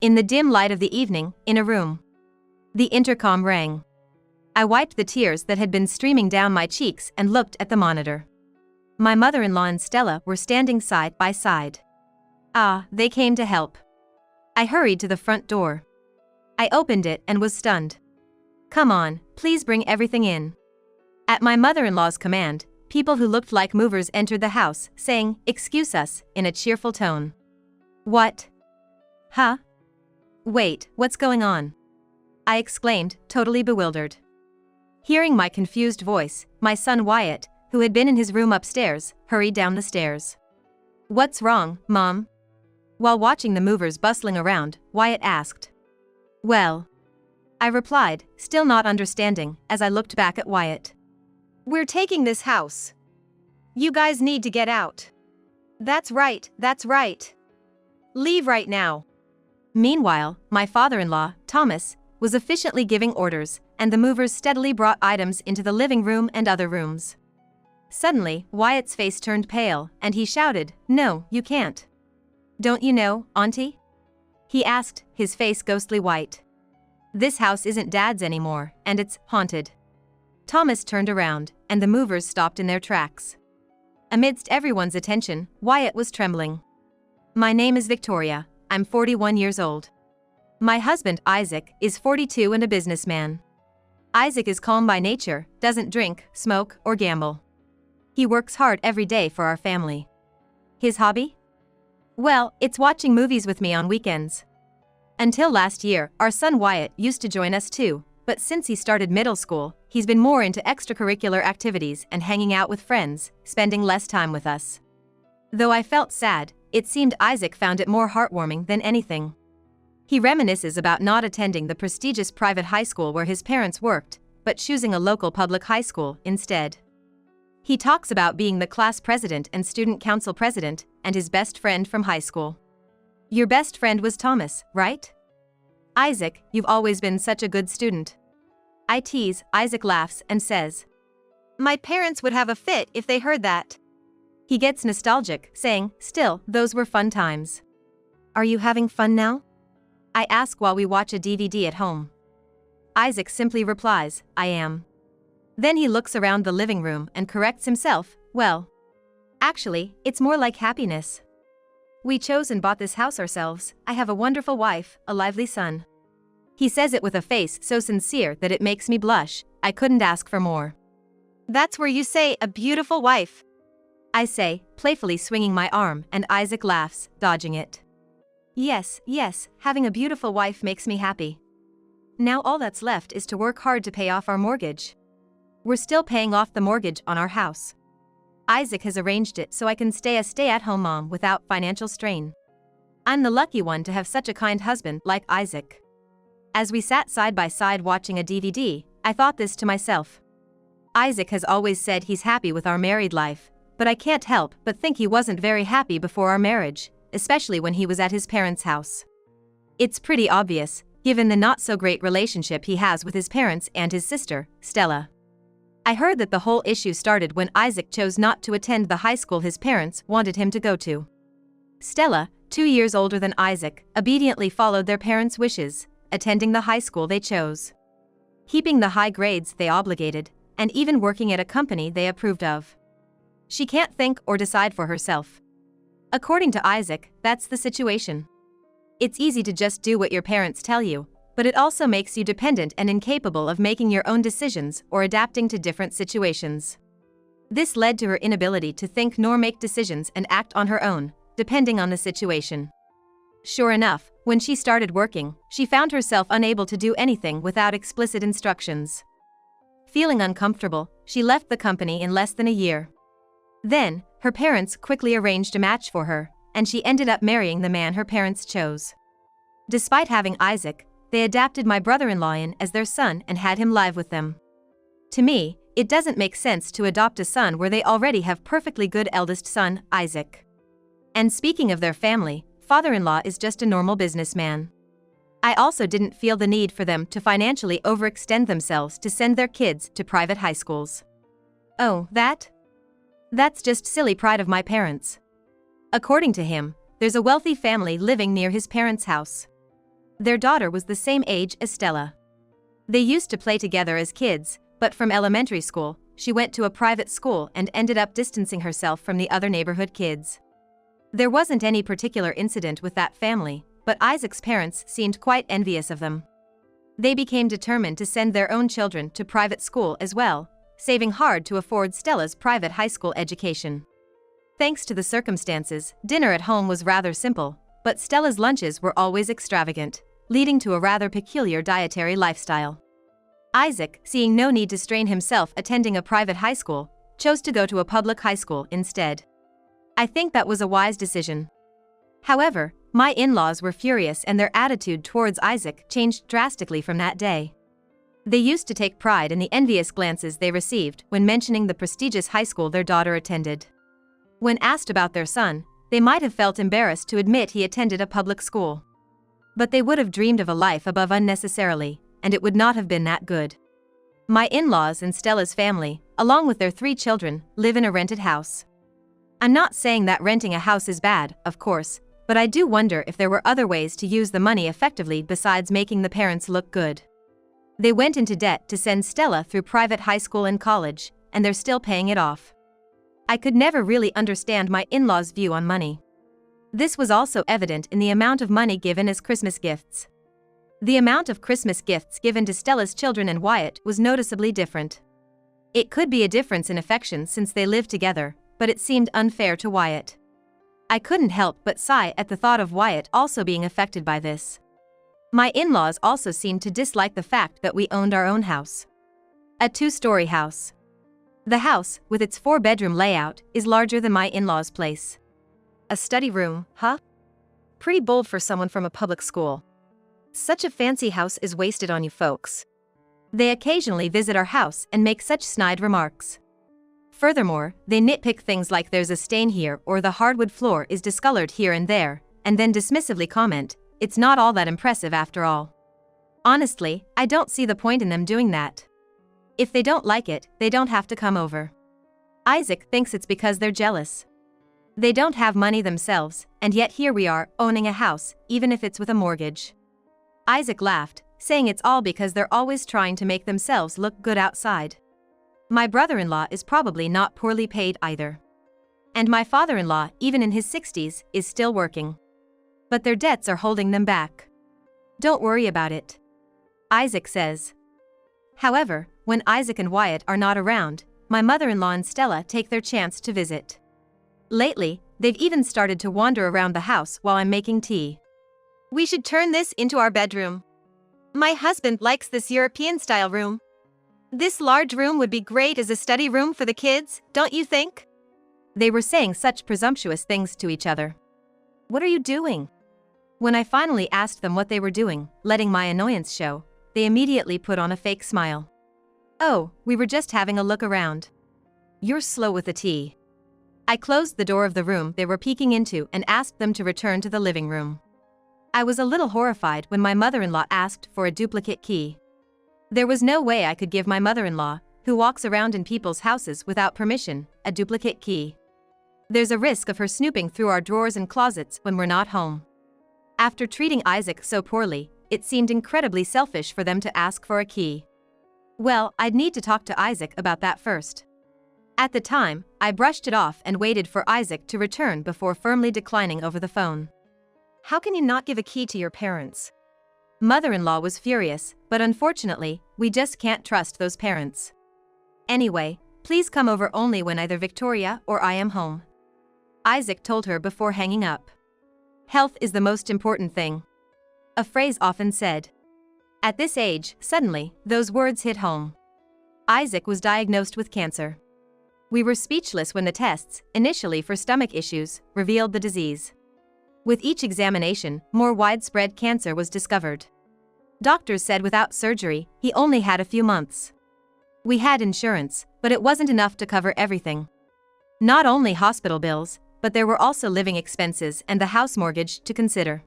In the dim light of the evening, in a room. The intercom rang. I wiped the tears that had been streaming down my cheeks and looked at the monitor. My mother-in-law and Stella were standing side by side. Ah, they came to help. I hurried to the front door. I opened it and was stunned. Come on, please bring everything in. At my mother-in-law's command, people who looked like movers entered the house, saying, "Excuse us," in a cheerful tone. What? Huh? Wait, what's going on? I exclaimed, totally bewildered. Hearing my confused voice, my son Wyatt, who had been in his room upstairs, hurried down the stairs. What's wrong, Mom? While watching the movers bustling around, Wyatt asked. Well, I replied, still not understanding, as I looked back at Wyatt. We're taking this house. You guys need to get out. That's right, that's right. Leave right now. Meanwhile, my father-in-law, Thomas, was efficiently giving orders, and the movers steadily brought items into the living room and other rooms. Suddenly, Wyatt's face turned pale, and he shouted, "No, you can't." Don't you know, Auntie? He asked, his face ghostly white. This house isn't Dad's anymore, and it's haunted. Thomas turned around, and the movers stopped in their tracks. Amidst everyone's attention, Wyatt was trembling. My name is Victoria, I'm 41 years old. My husband, Isaac, is 42 and a businessman. Isaac is calm by nature, doesn't drink, smoke, or gamble. He works hard every day for our family. His hobby? Well, it's watching movies with me on weekends. Until last year, our son Wyatt used to join us too, but since he started middle school, he's been more into extracurricular activities and hanging out with friends, spending less time with us. Though I felt sad, it seemed Isaac found it more heartwarming than anything. He reminisces about not attending the prestigious private high school where his parents worked, but choosing a local public high school instead. He talks about being the class president and student council president, and his best friend from high school. Your best friend was Thomas, right? Isaac, you've always been such a good student. I tease, Isaac laughs and says, my parents would have a fit if they heard that. He gets nostalgic, saying, still, those were fun times. Are you having fun now? I ask while we watch a DVD at home. Isaac simply replies, I am. Then he looks around the living room and corrects himself, well, actually, it's more like happiness. We chose and bought this house ourselves. I have a wonderful wife, a lively son. He says it with a face so sincere that it makes me blush. I couldn't ask for more. That's where you say a beautiful wife. I say, playfully swinging my arm, and Isaac laughs, dodging it. Yes, having a beautiful wife makes me happy. Now all that's left is to work hard to pay off our mortgage. We're still paying off the mortgage on our house. Isaac has arranged it so I can stay a stay-at-home mom without financial strain. I'm the lucky one to have such a kind husband like Isaac. As we sat side by side watching a DVD, I thought this to myself. Isaac has always said he's happy with our married life, but I can't help but think he wasn't very happy before our marriage, especially when he was at his parents' house. It's pretty obvious, given the not-so-great relationship he has with his parents and his sister, Stella. I heard that the whole issue started when Isaac chose not to attend the high school his parents wanted him to go to. Stella, 2 years older than Isaac, obediently followed their parents' wishes, attending the high school they chose, keeping the high grades they obligated, and even working at a company they approved of. She can't think or decide for herself. According to Isaac, that's the situation. It's easy to just do what your parents tell you, but it also makes you dependent and incapable of making your own decisions or adapting to different situations. This led to her inability to think nor make decisions and act on her own, depending on the situation. Sure enough, when she started working, she found herself unable to do anything without explicit instructions. Feeling uncomfortable, she left the company in less than a year. Then, her parents quickly arranged a match for her, and she ended up marrying the man her parents chose. Despite having Isaac, they adopted my brother-in-law in as their son and had him live with them. To me, it doesn't make sense to adopt a son where they already have perfectly good eldest son, Isaac. And speaking of their family, father-in-law is just a normal businessman. I also didn't feel the need for them to financially overextend themselves to send their kids to private high schools. Oh, that's just silly pride of my parents. According to him, there's a wealthy family living near his parents' house. Their daughter was the same age as Stella. They used to play together as kids, but from elementary school, she went to a private school and ended up distancing herself from the other neighborhood kids. There wasn't any particular incident with that family, but Isaac's parents seemed quite envious of them. They became determined to send their own children to private school as well, saving hard to afford Stella's private high school education. Thanks to the circumstances, dinner at home was rather simple, but Stella's lunches were always extravagant, leading to a rather peculiar dietary lifestyle. Isaac, seeing no need to strain himself attending a private high school, chose to go to a public high school instead. I think that was a wise decision. However, my in-laws were furious and their attitude towards Isaac changed drastically from that day. They used to take pride in the envious glances they received when mentioning the prestigious high school their daughter attended. When asked about their son, they might have felt embarrassed to admit he attended a public school. But they would have dreamed of a life above unnecessarily, and it would not have been that good. My in-laws and Stella's family, along with their 3 children, live in a rented house. I'm not saying that renting a house is bad, of course, but I do wonder if there were other ways to use the money effectively besides making the parents look good. They went into debt to send Stella through private high school and college, and they're still paying it off. I could never really understand my in-laws' view on money. This was also evident in the amount of money given as Christmas gifts. The amount of Christmas gifts given to Stella's children and Wyatt was noticeably different. It could be a difference in affection since they lived together, but it seemed unfair to Wyatt. I couldn't help but sigh at the thought of Wyatt also being affected by this. My in-laws also seemed to dislike the fact that we owned our own house. A 2-story house. The house, with its 4-bedroom layout, is larger than my in-laws' place. A study room, huh? Pretty bold for someone from a public school. Such a fancy house is wasted on you folks. They occasionally visit our house and make such snide remarks. Furthermore, they nitpick things like there's a stain here or the hardwood floor is discolored here and there, and then dismissively comment, it's not all that impressive after all. Honestly, I don't see the point in them doing that. If they don't like it, they don't have to come over. Isaac thinks it's because they're jealous. They don't have money themselves, and yet here we are, owning a house, even if it's with a mortgage. Isaac laughed, saying it's all because they're always trying to make themselves look good outside. My brother-in-law is probably not poorly paid either. And my father-in-law, even in his 60s, is still working. But their debts are holding them back. Don't worry about it, Isaac says. However, when Isaac and Wyatt are not around, my mother-in-law and Stella take their chance to visit. Lately, they've even started to wander around the house while I'm making tea. We should turn this into our bedroom. My husband likes this European-style room. This large room would be great as a study room for the kids, don't you think? They were saying such presumptuous things to each other. What are you doing? When I finally asked them what they were doing, letting my annoyance show, they immediately put on a fake smile. Oh, we were just having a look around. You're slow with the tea. I closed the door of the room they were peeking into and asked them to return to the living room. I was a little horrified when my mother-in-law asked for a duplicate key. There was no way I could give my mother-in-law, who walks around in people's houses without permission, a duplicate key. There's a risk of her snooping through our drawers and closets when we're not home. After treating Isaac so poorly, it seemed incredibly selfish for them to ask for a key. Well, I'd need to talk to Isaac about that first. At the time, I brushed it off and waited for Isaac to return before firmly declining over the phone. How can you not give a key to your parents? Mother-in-law was furious, but unfortunately, we just can't trust those parents. Anyway, please come over only when either Victoria or I am home, Isaac told her before hanging up. Health is the most important thing. A phrase often said. At this age, suddenly, those words hit home. Isaac was diagnosed with cancer. We were speechless when the tests, initially for stomach issues, revealed the disease. With each examination, more widespread cancer was discovered. Doctors said without surgery, he only had a few months. We had insurance, but it wasn't enough to cover everything. Not only hospital bills, but there were also living expenses and the house mortgage to consider.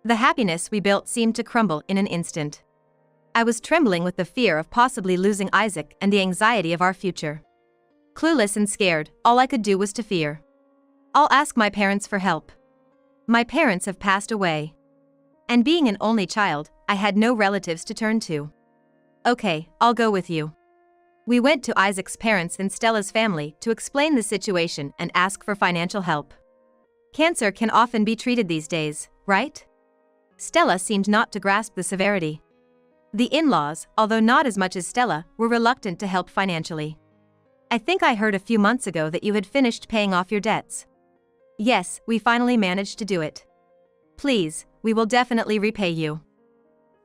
The happiness we built seemed to crumble in an instant. I was trembling with the fear of possibly losing Isaac and the anxiety of our future. Clueless and scared, all I could do was to fear. I'll ask my parents for help. My parents have passed away. And being an only child, I had no relatives to turn to. Okay, I'll go with you. We went to Isaac's parents and Stella's family to explain the situation and ask for financial help. Cancer can often be treated these days, right? Stella seemed not to grasp the severity. The in-laws, although not as much as Stella, were reluctant to help financially. I think I heard a few months ago that you had finished paying off your debts. Yes, we finally managed to do it. Please, we will definitely repay you.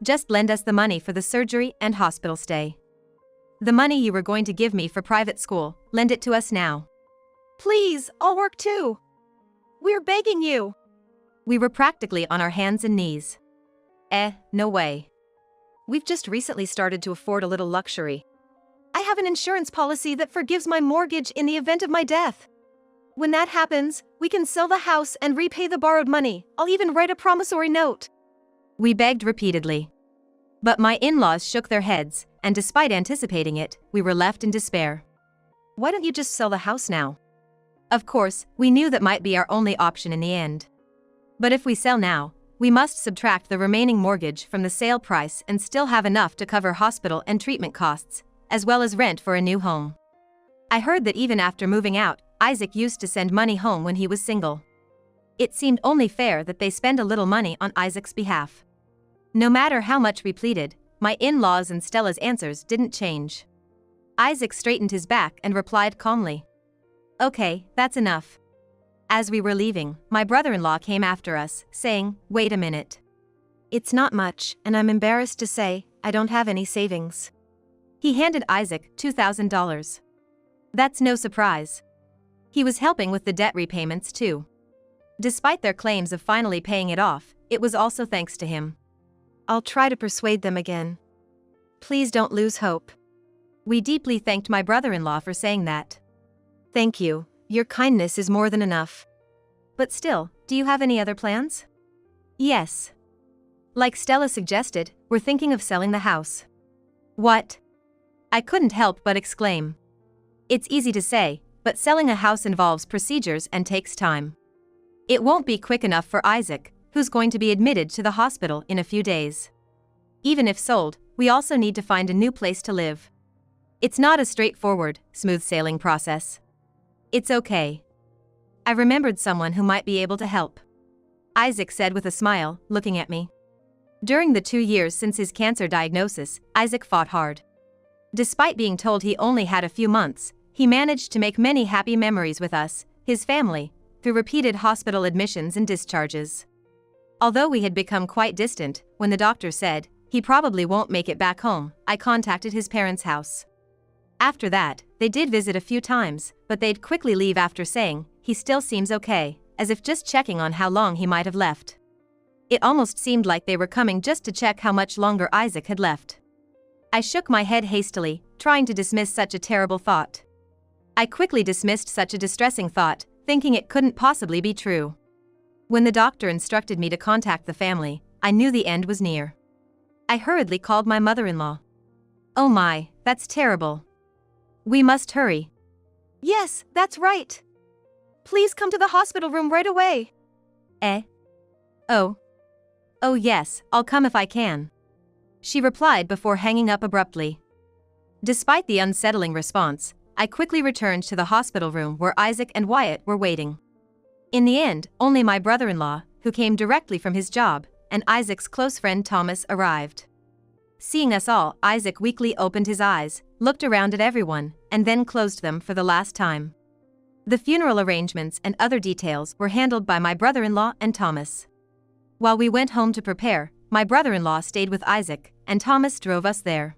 Just lend us the money for the surgery and hospital stay. The money you were going to give me for private school, lend it to us now. Please, I'll work too. We're begging you. We were practically on our hands and knees. No way. We've just recently started to afford a little luxury. I have an insurance policy that forgives my mortgage in the event of my death. When that happens, we can sell the house and repay the borrowed money. I'll even write a promissory note. We begged repeatedly. But my in-laws shook their heads, and despite anticipating it, we were left in despair. Why don't you just sell the house now? Of course, we knew that might be our only option in the end. But if we sell now, we must subtract the remaining mortgage from the sale price and still have enough to cover hospital and treatment costs, as well as rent for a new home. I heard that even after moving out, Isaac used to send money home when he was single. It seemed only fair that they spend a little money on Isaac's behalf. No matter how much we pleaded, my in-laws and Stella's answers didn't change. Isaac straightened his back and replied calmly. Okay, that's enough. As we were leaving, my brother-in-law came after us, saying, wait a minute. It's not much, and I'm embarrassed to say, I don't have any savings. He handed Isaac $2,000. That's no surprise. He was helping with the debt repayments too. Despite their claims of finally paying it off, it was also thanks to him. I'll try to persuade them again. Please don't lose hope. We deeply thanked my brother-in-law for saying that. Thank you. Your kindness is more than enough. But still, do you have any other plans? Yes. Like Stella suggested, we're thinking of selling the house. What? I couldn't help but exclaim. It's easy to say, but selling a house involves procedures and takes time. It won't be quick enough for Isaac, who's going to be admitted to the hospital in a few days. Even if sold, we also need to find a new place to live. It's not a straightforward, smooth sailing process. It's okay. I remembered someone who might be able to help. Isaac said with a smile, looking at me. During the 2 years since his cancer diagnosis, Isaac fought hard. Despite being told he only had a few months, he managed to make many happy memories with us, his family, through repeated hospital admissions and discharges. Although we had become quite distant, when the doctor said, he probably won't make it back home, I contacted his parents' house. After that, they did visit a few times, but they'd quickly leave after saying, he still seems okay, as if just checking on how long he might have left. It almost seemed like they were coming just to check how much longer Isaac had left. I shook my head hastily, trying to dismiss such a terrible thought. I quickly dismissed such a distressing thought, thinking it couldn't possibly be true. When the doctor instructed me to contact the family, I knew the end was near. I hurriedly called my mother-in-law. Oh my, that's terrible. We must hurry. Yes, that's right. Please come to the hospital room right away. Oh. Oh yes, I'll come if I can. She replied before hanging up abruptly. Despite the unsettling response, I quickly returned to the hospital room where Isaac and Wyatt were waiting. In the end, only my brother-in-law, who came directly from his job, and Isaac's close friend Thomas arrived. Seeing us all, Isaac weakly opened his eyes, looked around at everyone, and then closed them for the last time. The funeral arrangements and other details were handled by my brother-in-law and Thomas. While we went home to prepare, my brother-in-law stayed with Isaac, and Thomas drove us there.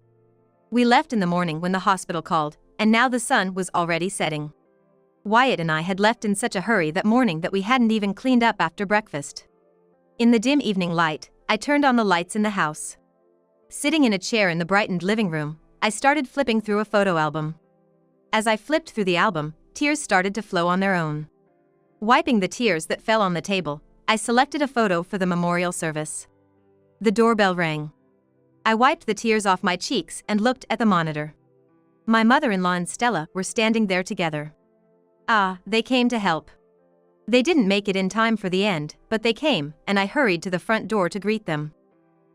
We left in the morning when the hospital called, and now the sun was already setting. Wyatt and I had left in such a hurry that morning that we hadn't even cleaned up after breakfast. In the dim evening light, I turned on the lights in the house. Sitting in a chair in the brightened living room, I started flipping through a photo album. As I flipped through the album, tears started to flow on their own. Wiping the tears that fell on the table, I selected a photo for the memorial service. The doorbell rang. I wiped the tears off my cheeks and looked at the monitor. My mother-in-law and Stella were standing there together. Ah, they came to help. They didn't make it in time for the end, but they came, and I hurried to the front door to greet them.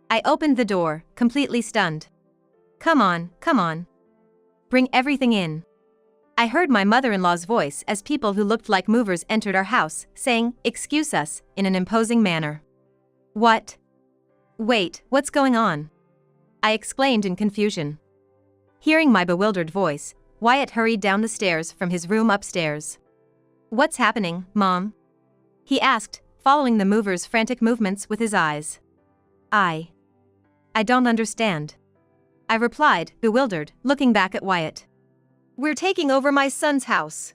I opened the door, completely stunned. Come on, come on. Bring everything in. I heard my mother-in-law's voice as people who looked like movers entered our house, saying, "Excuse us," in an imposing manner. What? Wait, what's going on? I exclaimed in confusion. Hearing my bewildered voice, Wyatt hurried down the stairs from his room upstairs. What's happening, Mom? He asked, following the mover's frantic movements with his eyes. I don't understand. I replied, bewildered, looking back at Wyatt. We're taking over my son's house.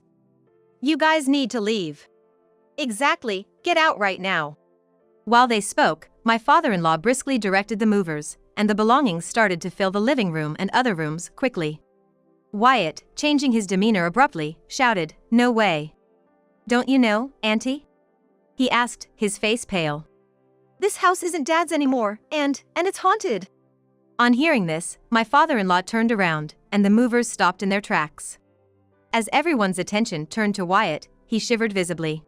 You guys need to leave. Exactly, get out right now. While they spoke, my father-in-law briskly directed the movers, and the belongings started to fill the living room and other rooms quickly. Wyatt, changing his demeanor abruptly, shouted, "No way. Don't you know, Auntie?" He asked, his face pale. This house isn't Dad's anymore, and it's haunted. On hearing this, my father-in-law turned around, and the movers stopped in their tracks. As everyone's attention turned to Wyatt, he shivered visibly.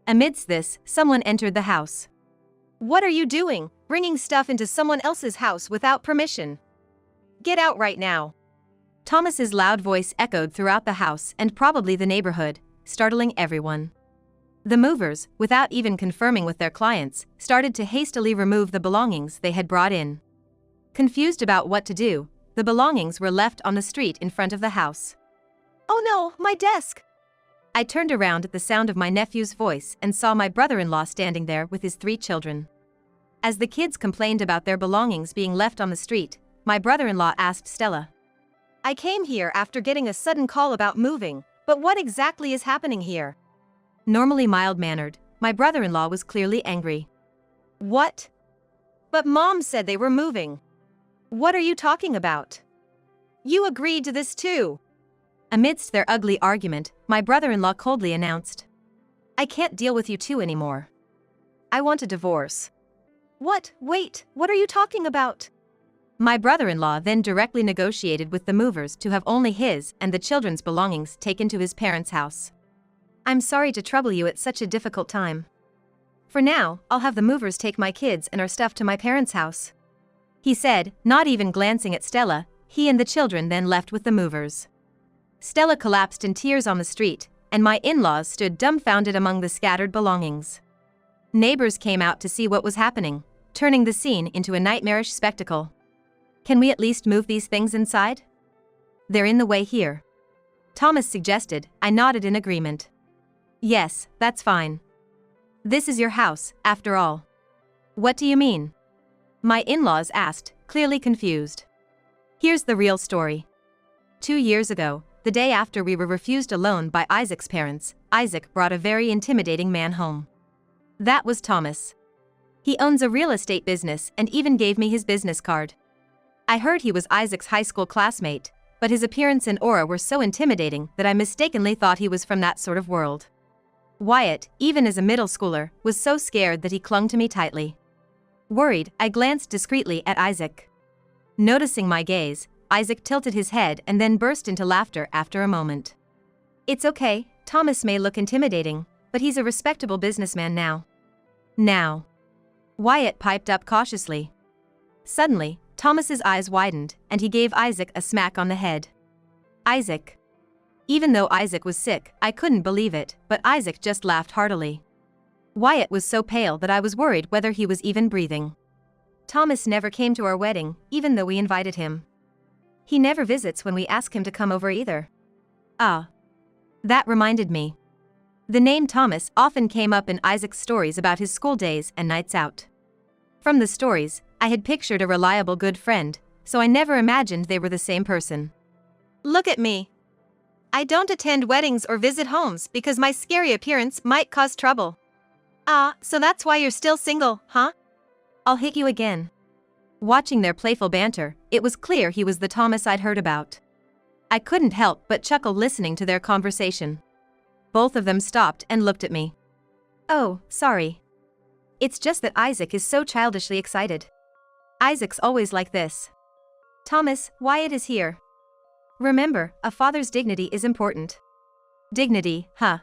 Amidst this, someone entered the house. What are you doing, bringing stuff into someone else's house without permission? Get out right now. Thomas's loud voice echoed throughout the house and probably the neighborhood, startling everyone. The movers, without even confirming with their clients, started to hastily remove the belongings they had brought in. Confused about what to do, the belongings were left on the street in front of the house. Oh no, my desk! I turned around at the sound of my nephew's voice and saw my brother-in-law standing there with his 3 children. As the kids complained about their belongings being left on the street, my brother-in-law asked Stella. I came here after getting a sudden call about moving, but what exactly is happening here? Normally mild-mannered, my brother-in-law was clearly angry. What? But Mom said they were moving. What are you talking about? You agreed to this too. Amidst their ugly argument, my brother-in-law coldly announced, I can't deal with you two anymore. I want a divorce. What? Wait, what are you talking about? My brother-in-law then directly negotiated with the movers to have only his and the children's belongings taken to his parents' house. I'm sorry to trouble you at such a difficult time. For now, I'll have the movers take my kids and our stuff to my parents' house. He said, not even glancing at Stella. He and the children then left with the movers. Stella collapsed in tears on the street, and my in-laws stood dumbfounded among the scattered belongings. Neighbors came out to see what was happening, turning the scene into a nightmarish spectacle. Can we at least move these things inside? They're in the way here. Thomas suggested. I nodded in agreement. Yes, that's fine. This is your house, after all. What do you mean? My in-laws asked, clearly confused. Here's the real story. 2 years ago, the day after we were refused a loan by Isaac's parents, Isaac brought a very intimidating man home. That was Thomas. He owns a real estate business and even gave me his business card. I heard he was Isaac's high school classmate, but his appearance and aura were so intimidating that I mistakenly thought he was from that sort of world. Wyatt, even as a middle schooler, was so scared that he clung to me tightly. Worried, I glanced discreetly at Isaac. Noticing my gaze, Isaac tilted his head and then burst into laughter after a moment. It's okay, Thomas may look intimidating, but he's a respectable businessman now. Now. Wyatt piped up cautiously. Suddenly, Thomas's eyes widened, and he gave Isaac a smack on the head. Isaac. Even though Isaac was sick, I couldn't believe it, but Isaac just laughed heartily. Wyatt was so pale that I was worried whether he was even breathing. Thomas never came to our wedding, even though we invited him. He never visits when we ask him to come over either. Ah. That reminded me. The name Thomas often came up in Isaac's stories about his school days and nights out. From the stories, I had pictured a reliable good friend, so I never imagined they were the same person. Look at me. I don't attend weddings or visit homes because my scary appearance might cause trouble. Ah, so that's why you're still single, huh? I'll hit you again. Watching their playful banter, it was clear he was the Thomas I'd heard about. I couldn't help but chuckle listening to their conversation. Both of them stopped and looked at me. Oh, sorry. It's just that Isaac is so childishly excited. Isaac's always like this. Thomas, Wyatt is here. Remember, a father's dignity is important. Dignity, huh?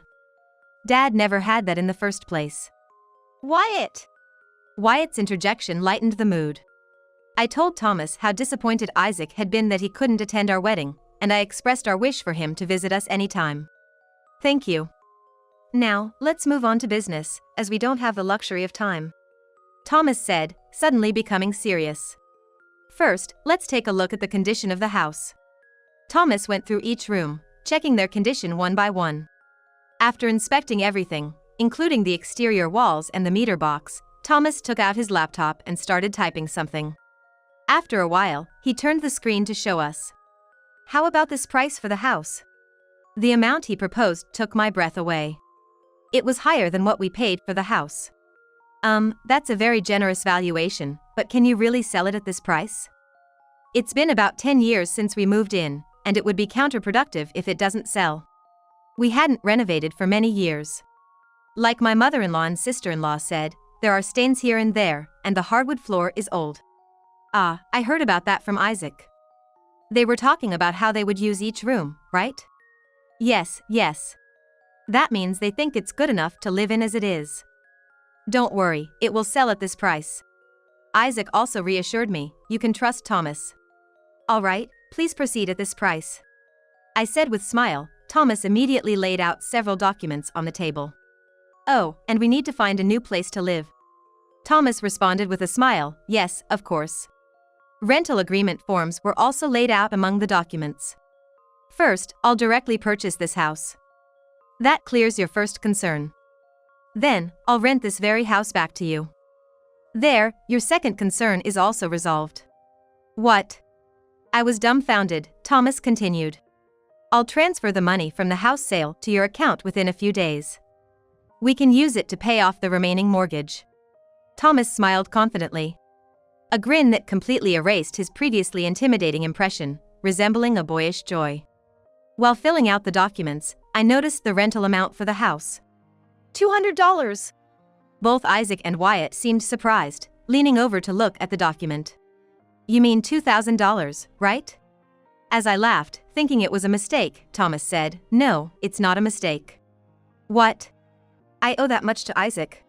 Dad never had that in the first place. Wyatt! Wyatt's interjection lightened the mood. I told Thomas how disappointed Isaac had been that he couldn't attend our wedding, and I expressed our wish for him to visit us anytime. Thank you. Now, let's move on to business, as we don't have the luxury of time. Thomas said, suddenly becoming serious. First, let's take a look at the condition of the house. Thomas went through each room, checking their condition one by one. After inspecting everything, including the exterior walls and the meter box, Thomas took out his laptop and started typing something. After a while, he turned the screen to show us. How about this price for the house? The amount he proposed took my breath away. It was higher than what we paid for the house. That's a very generous valuation, but can you really sell it at this price? It's been about 10 years since we moved in, and it would be counterproductive if it doesn't sell. We hadn't renovated for many years. Like my mother-in-law and sister-in-law said, there are stains here and there, and the hardwood floor is old. Ah, I heard about that from Isaac. They were talking about how they would use each room, right? Yes. That means they think it's good enough to live in as it is. Don't worry, it will sell at this price. Isaac also reassured me, you can trust Thomas. All right, please proceed at this price. I said with a smile. Thomas immediately laid out several documents on the table. Oh, and we need to find a new place to live. Thomas responded with a smile, yes, of course. Rental agreement forms were also laid out among the documents. First, I'll directly purchase this house. That clears your first concern. Then, I'll rent this very house back to you. There, your second concern is also resolved. What? I was dumbfounded. Thomas continued. I'll transfer the money from the house sale to your account within a few days. We can use it to pay off the remaining mortgage. Thomas smiled confidently. A grin that completely erased his previously intimidating impression, resembling a boyish joy. While filling out the documents, I noticed the rental amount for the house. $200. Both Isaac and Wyatt seemed surprised, leaning over to look at the document. You mean $2,000, right? As I laughed, thinking it was a mistake, Thomas said, no, it's not a mistake. What? I owe that much to Isaac.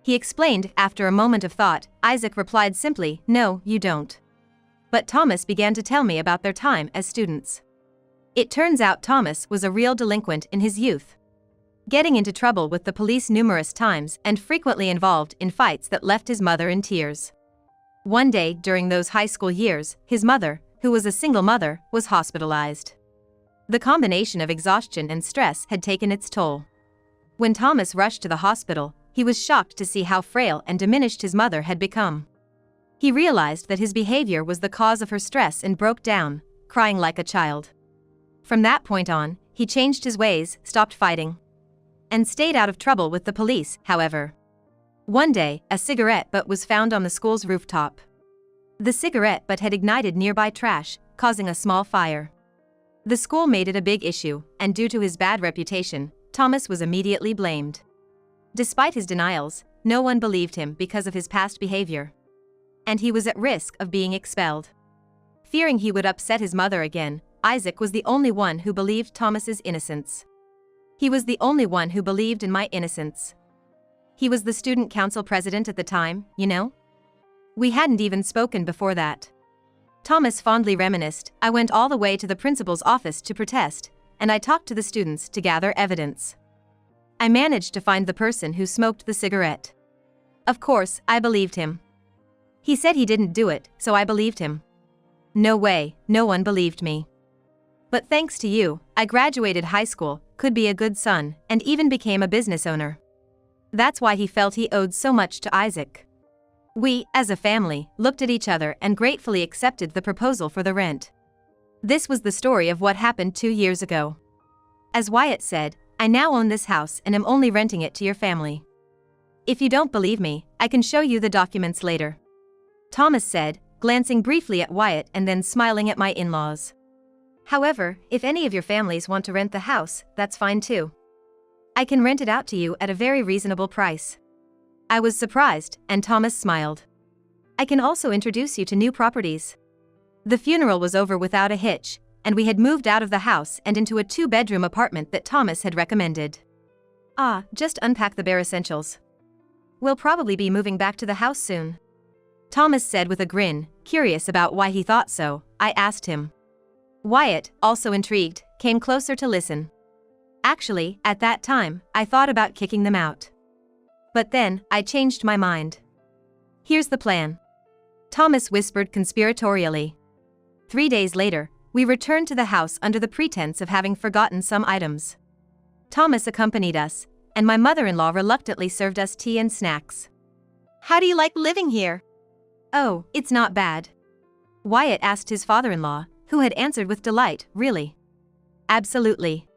He explained. After a moment of thought, Isaac replied simply, no, you don't. But Thomas began to tell me about their time as students. It turns out Thomas was a real delinquent in his youth, getting into trouble with the police numerous times and frequently involved in fights that left his mother in tears. One day during those high school years, his mother, who was a single mother, was hospitalized. The combination of exhaustion and stress had taken its toll. When Thomas rushed to the hospital, he was shocked to see how frail and diminished his mother had become. He realized that his behavior was the cause of her stress and broke down, crying like a child. From that point on, he changed his ways, stopped fighting, and stayed out of trouble with the police. However, one day, a cigarette butt was found on the school's rooftop. The cigarette butt had ignited nearby trash, causing a small fire. The school made it a big issue, and due to his bad reputation, Thomas was immediately blamed. Despite his denials, no one believed him because of his past behavior, and he was at risk of being expelled. Fearing he would upset his mother again, Isaac was the only one who believed Thomas's innocence. He was the only one who believed in my innocence. He was the student council president at the time, you know? We hadn't even spoken before that. Thomas fondly reminisced. I went all the way to the principal's office to protest, and I talked to the students to gather evidence. I managed to find the person who smoked the cigarette. Of course, I believed him. He said he didn't do it, so I believed him. No way, no one believed me. But thanks to you, I graduated high school, could be a good son, and even became a business owner. That's why he felt he owed so much to Isaac. We, as a family, looked at each other and gratefully accepted the proposal for the rent. This was the story of what happened 2 years ago. As Wyatt said, I now own this house and am only renting it to your family. If you don't believe me, I can show you the documents later. Thomas said, glancing briefly at Wyatt and then smiling at my in-laws. However, if any of your families want to rent the house, that's fine too. I can rent it out to you at a very reasonable price. I was surprised, and Thomas smiled. I can also introduce you to new properties. The funeral was over without a hitch, and we had moved out of the house and into a 2-bedroom apartment that Thomas had recommended. Just unpack the bare essentials. We'll probably be moving back to the house soon. Thomas said with a grin, curious about why he thought so. I asked him. Wyatt, also intrigued, came closer to listen. Actually, at that time, I thought about kicking them out. But then, I changed my mind. Here's the plan. Thomas whispered conspiratorially. 3 days later, we returned to the house under the pretense of having forgotten some items. Thomas accompanied us, and my mother-in-law reluctantly served us tea and snacks. How do you like living here? Oh, it's not bad. Wyatt asked his father-in-law, who had answered with delight, really? Absolutely.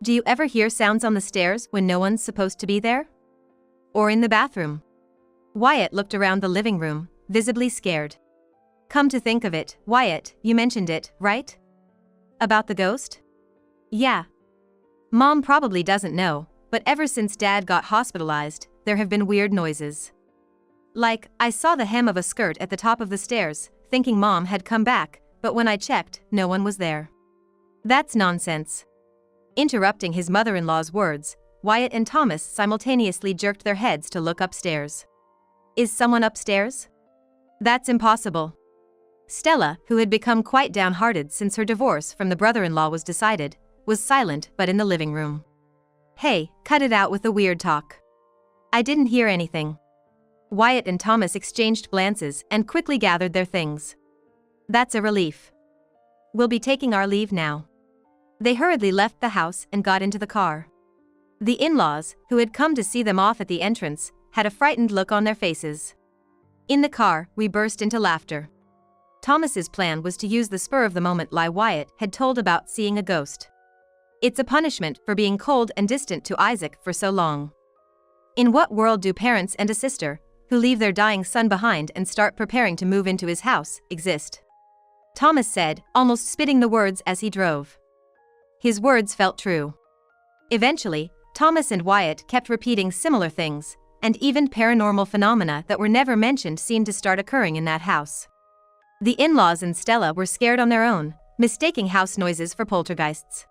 Do you ever hear sounds on the stairs when no one's supposed to be there? Or in the bathroom? Wyatt looked around the living room, visibly scared. Come to think of it, Wyatt, you mentioned it, right? About the ghost? Yeah. Mom probably doesn't know, but ever since Dad got hospitalized, there have been weird noises. Like, I saw the hem of a skirt at the top of the stairs, thinking Mom had come back, but when I checked, no one was there. That's nonsense. Interrupting his mother-in-law's words, Wyatt and Thomas simultaneously jerked their heads to look upstairs. Is someone upstairs? That's impossible. Stella, who had become quite downhearted since her divorce from the brother-in-law was decided, was silent but in the living room. Hey, cut it out with the weird talk. I didn't hear anything. Wyatt and Thomas exchanged glances and quickly gathered their things. That's a relief. We'll be taking our leave now. They hurriedly left the house and got into the car. The in-laws, who had come to see them off at the entrance, had a frightened look on their faces. In the car, we burst into laughter. Thomas's plan was to use the spur-of-the-moment lie Wyatt had told about seeing a ghost. It's a punishment for being cold and distant to Isaac for so long. In what world do parents and a sister, who leave their dying son behind and start preparing to move into his house, exist? Thomas said, almost spitting the words as he drove. His words felt true. Eventually, Thomas and Wyatt kept repeating similar things, and even paranormal phenomena that were never mentioned seemed to start occurring in that house. The in-laws and Stella were scared on their own, mistaking house noises for poltergeists.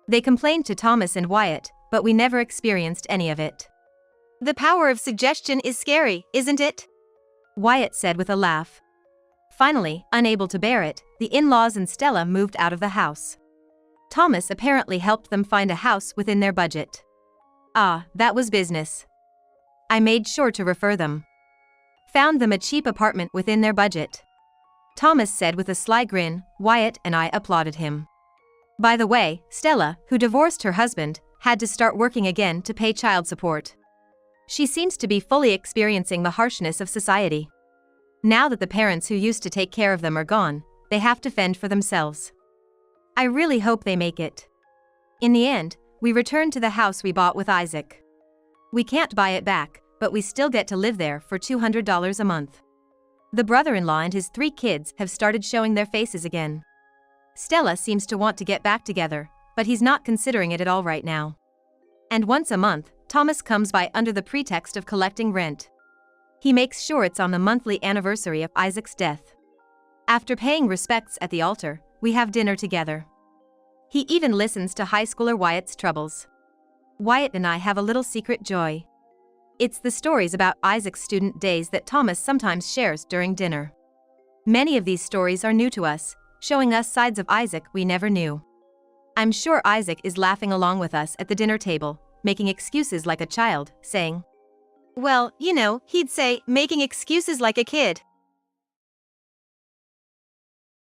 They complained to Thomas and Wyatt, but we never experienced any of it. The power of suggestion is scary, isn't it? Wyatt said with a laugh. Finally, unable to bear it, the in-laws and Stella moved out of the house. Thomas apparently helped them find a house within their budget. That was business. I made sure to refer them. Found them a cheap apartment within their budget. Thomas said with a sly grin. Wyatt and I applauded him. By the way, Stella, who divorced her husband, had to start working again to pay child support. She seems to be fully experiencing the harshness of society. Now that the parents who used to take care of them are gone, they have to fend for themselves. I really hope they make it. In the end, we returned to the house we bought with Isaac. We can't buy it back, but we still get to live there for $200 a month. The brother-in-law and his 3 kids have started showing their faces again. Stella seems to want to get back together, but he's not considering it at all right now. And once a month, Thomas comes by under the pretext of collecting rent. He makes sure it's on the monthly anniversary of Isaac's death. After paying respects at the altar, we have dinner together. He even listens to high schooler Wyatt's troubles. Wyatt and I have a little secret joy. It's the stories about Isaac's student days that Thomas sometimes shares during dinner. Many of these stories are new to us, showing us sides of Isaac we never knew. I'm sure Isaac is laughing along with us at the dinner table, making excuses like a child, saying, Well, he'd say, making excuses like a kid.